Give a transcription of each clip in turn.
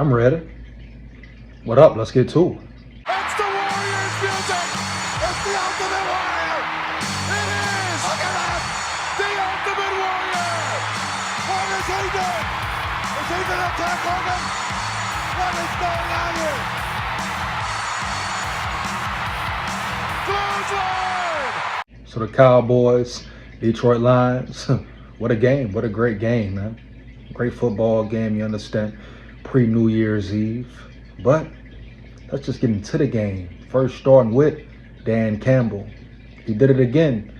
I'm ready. What up? Let's get to it. It's the Warriors music. It's the Ultimate Warrior. It is. Look at that. The Ultimate Warrior. What is he doing? Is he going to attack Hogan? What is going on here? Clothesline. So the Cowboys, Detroit Lions. What a game. What a great game, man. Great football game, you understand. Pre-New Year's Eve. But let's just get into the game. First starting with Dan Cambell. He did it again.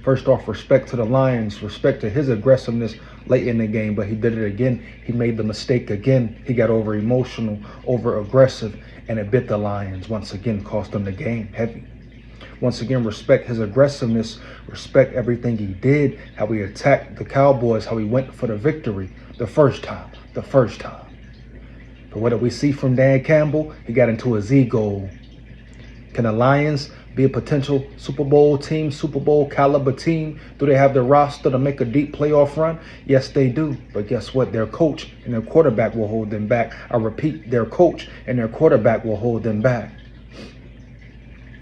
First off, respect to the Lions, respect to his aggressiveness late in the game, but he did it again. He made the mistake again. He got over emotional, over aggressive, and it bit the Lions. Once again, cost them the game heavy. Once again, respect his aggressiveness, respect everything he did, how he attacked the Cowboys, how he went for the victory the first time. But what did we see from Dan Cambell? He got into his ego. Can the Lions be a potential Super Bowl team, Super Bowl caliber team? Do they have the roster to make a deep playoff run? Yes, they do. But guess what? Their coach and their quarterback will hold them back. I repeat, their coach and their quarterback will hold them back.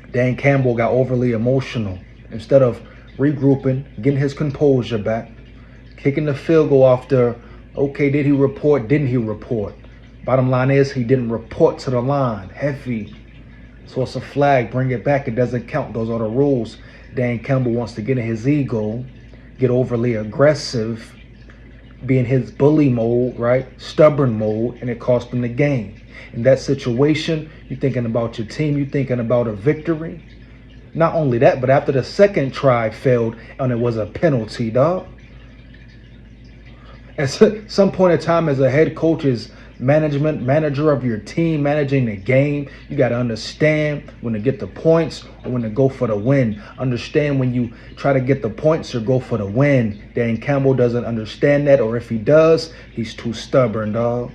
Dan Cambell got overly emotional. Instead of regrouping, getting his composure back, kicking the field goal after, okay, did he report? Didn't he report? Bottom line is he didn't report to the line. Heavy. So it's a flag. Bring it back. It doesn't count. Those are the rules. Dan Cambell wants to get in his ego, get overly aggressive, be in his bully mode, right? Stubborn mode, and it cost him the game. In that situation, you're thinking about your team. You're thinking about a victory. Not only that, but after the second try failed and it was a penalty, dog. At some point in time as a head coach, is manager of your team, managing the game, you got to understand when to get the points or when to go for the win. Understand when you try to get the points or go for the win. Dan Cambell doesn't understand that, or if he does, he's too stubborn, dog.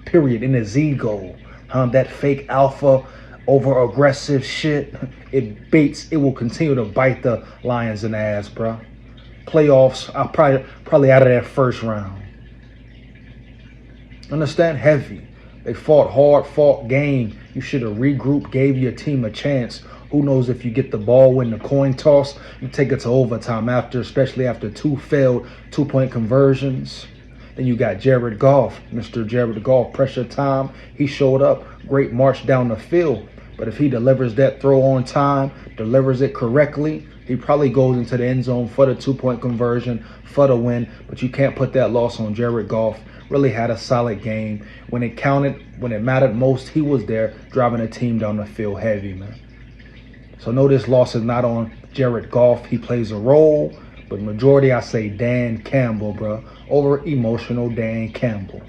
Period. In his ego. That fake alpha, over aggressive shit, it baits. It will continue to bite the Lions in the ass, bro. Playoffs, I'm probably out of that first round. Understand? Heavy. They fought hard, fought game. You should have regrouped, gave your team a chance. Who knows if you get the ball, win the coin toss, you take it to overtime especially after two failed two-point conversions. Then you got Jared Goff, Mr. Jared Goff, pressure time. He showed up, great march down the field. But if he delivers that throw on time, delivers it correctly, he probably goes into the end zone for the two-point conversion, for the win. But you can't put that loss on Jared Goff. Really had a solid game. When it counted, when it mattered most, he was there driving the team down the field heavy, man. So no, this loss is not on Jared Goff. He plays a role, but majority I say Dan Cambell, bro. Over emotional Dan Cambell.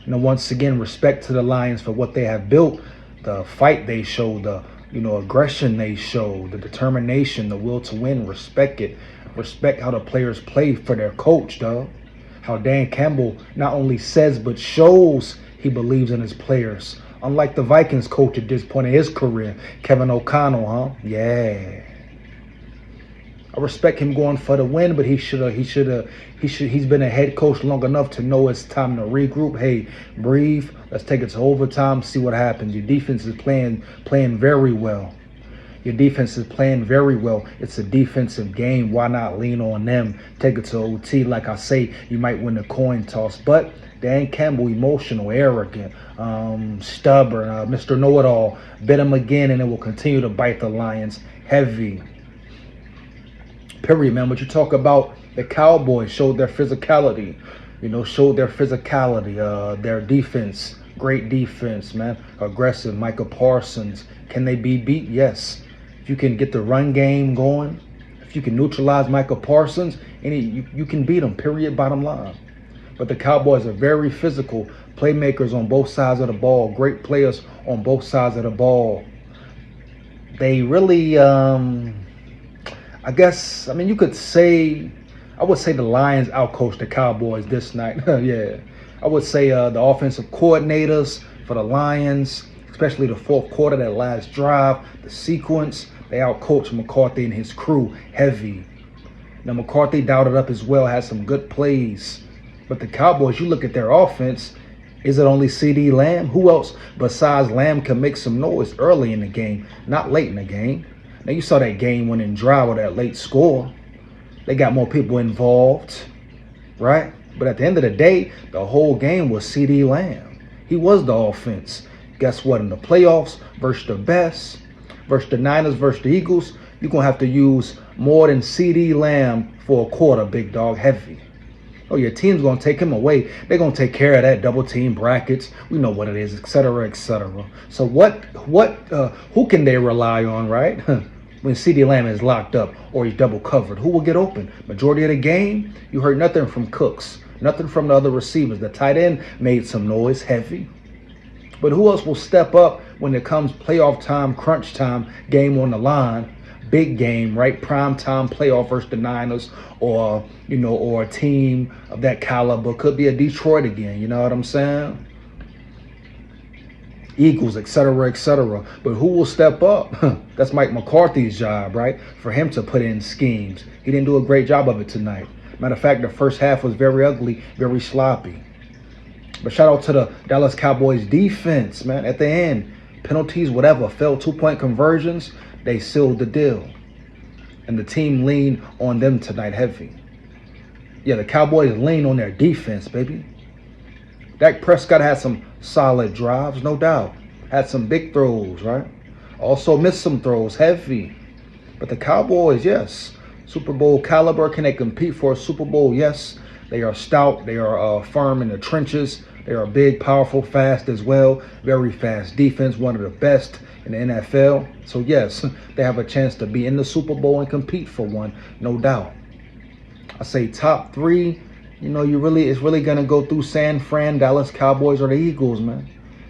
Now, once again, respect to the Lions for what they have built, the fight they showed, the aggression they showed, the determination, the will to win. Respect it. Respect how the players play for their coach, dog. How Dan Cambell not only says but shows he believes in his players. Unlike the Vikings coach at this point in his career, Kevin O'Connell, huh? Yeah. I respect him going for the win, but he's been a head coach long enough to know it's time to regroup. Hey, breathe. Let's take it to overtime, see what happens. Your defense is playing very well. Your defense is playing very well. It's a defensive game. Why not lean on them? Take it to OT. Like I say, you might win the coin toss. But Dan Cambell, emotional, arrogant, stubborn, Mr. Know-It-All. Bit him again, and it will continue to bite the Lions heavy. Period, man. But you talk about the Cowboys showed their physicality, their defense, great defense, man. Aggressive, Micah Parsons. Can they be beat? Yes. If you can get the run game going, if you can neutralize Micah Parsons, you can beat them, period, bottom line. But the Cowboys are very physical, playmakers on both sides of the ball, great players on both sides of the ball. They really, you could say, I would say the Lions outcoached the Cowboys this night. Yeah. I would say the offensive coordinators for the Lions, especially the fourth quarter, that last drive, the sequence, they outcoached McCarthy and his crew heavy. Now, McCarthy dialed it up as well, had some good plays. But the Cowboys, you look at their offense, Is it only CD Lamb? Who else besides Lamb can make some noise early in the game, not late in the game? Now, you saw that game-winning drive with that late score. They got more people involved, right? But at the end of the day, the whole game was CD Lamb. He was the offense. Guess what? In the playoffs, versus the best, versus the Niners, versus the Eagles, you're going to have to use more than CD Lamb for a quarter, big dog, heavy. Oh, your team's going to take him away. They're going to take care of that double team brackets. We know what it is, et cetera, et cetera. So who can they rely on, right? When CD Lamb is locked up or he's double covered, who will get open? Majority of the game, you heard nothing from Cooks, nothing from the other receivers. The tight end made some noise, heavy. But who else will step up when it comes playoff time, crunch time, game on the line? Big game, right? Prime time playoff versus the Niners, or a team of that caliber. Could be a Detroit again. You know what I'm saying? Eagles, et cetera, et cetera. But who will step up? That's Mike McCarthy's job, right? For him to put in schemes. He didn't do a great job of it tonight. Matter of fact, the first half was very ugly, very sloppy. But shout out to the Dallas Cowboys defense, man. At the end, penalties, whatever, failed 2-point conversions. They sealed the deal. And the team leaned on them tonight heavy. Yeah, the Cowboys leaned on their defense, baby. Dak Prescott had some solid drives, no doubt. Had some big throws, right? Also missed some throws, heavy. But the Cowboys, yes. Super Bowl caliber. Can they compete for a Super Bowl? Yes. They are stout. They are firm in the trenches. They are big, powerful, fast as well. Very fast defense, one of the best in the NFL. So yes, they have a chance to be in the Super Bowl and compete for one, no doubt. I say top three, it's really gonna go through San Fran, Dallas Cowboys, or the Eagles, man.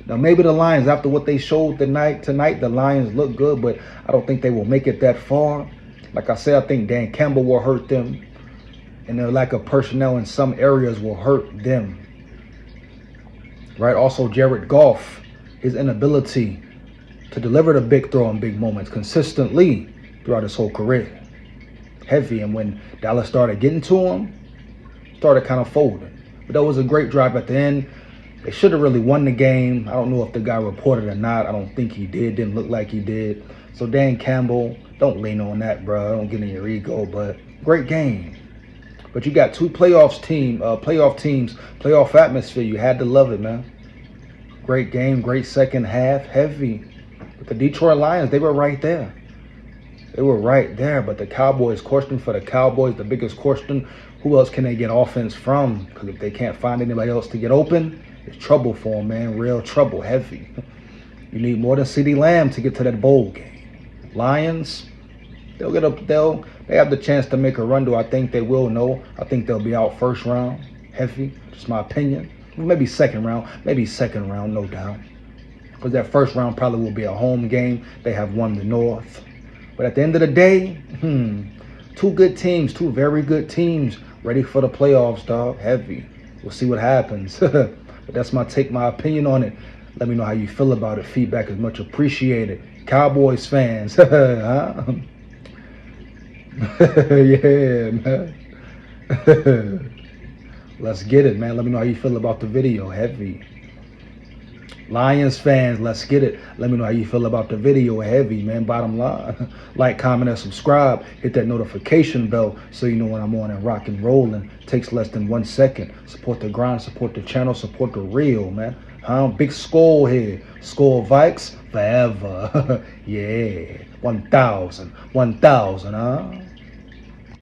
Now maybe the Lions, after what they showed tonight, the Lions look good, but I don't think they will make it that far. Like I said, I think Dan Cambell will hurt them, and their lack of personnel in some areas will hurt them. Right? Also, Jared Goff, his inability to deliver the big throw in big moments consistently throughout his whole career. Heavy, and when Dallas started getting to him, started kind of folding. But that was a great drive at the end. They should have really won the game. I don't know if the guy reported or not. I don't think he did. Didn't look like he did. So Dan Cambell, don't lean on that, bro. Don't get in your ego. But great game. But you got two playoff teams, playoff atmosphere. You had to love it, man. Great game, great second half, heavy. But the Detroit Lions, they were right there. They were right there. But the Cowboys, question for the Cowboys, the biggest question, who else can they get offense from? Because if they can't find anybody else to get open, it's trouble for them, man. Real trouble, heavy. You need more than CD Lamb to get to that bowl game. Lions, they have the chance to make a run. Do I think they will? No. I think they'll be out first round, heavy. Just my opinion. Maybe second round, no doubt. Because that first round probably will be a home game. They have won the North. But at the end of the day, two good teams, two very good teams ready for the playoffs, dog. Heavy. We'll see what happens. But that's my take, my opinion on it. Let me know how you feel about it. Feedback is much appreciated. Cowboys fans. Huh? Yeah, man. Let's get it, man. Let me know how you feel about the video. Heavy. Lions fans, let's get it. Let me know how you feel about the video. Heavy, man. Bottom line. Like, comment, and subscribe. Hit that notification bell so you know when I'm on and rock and rolling. Takes less than 1 second. Support the grind, support the channel, support the real, man. Big SKOL here. SKOL VIKES forever. Yeah. 1,000. 1,000, huh?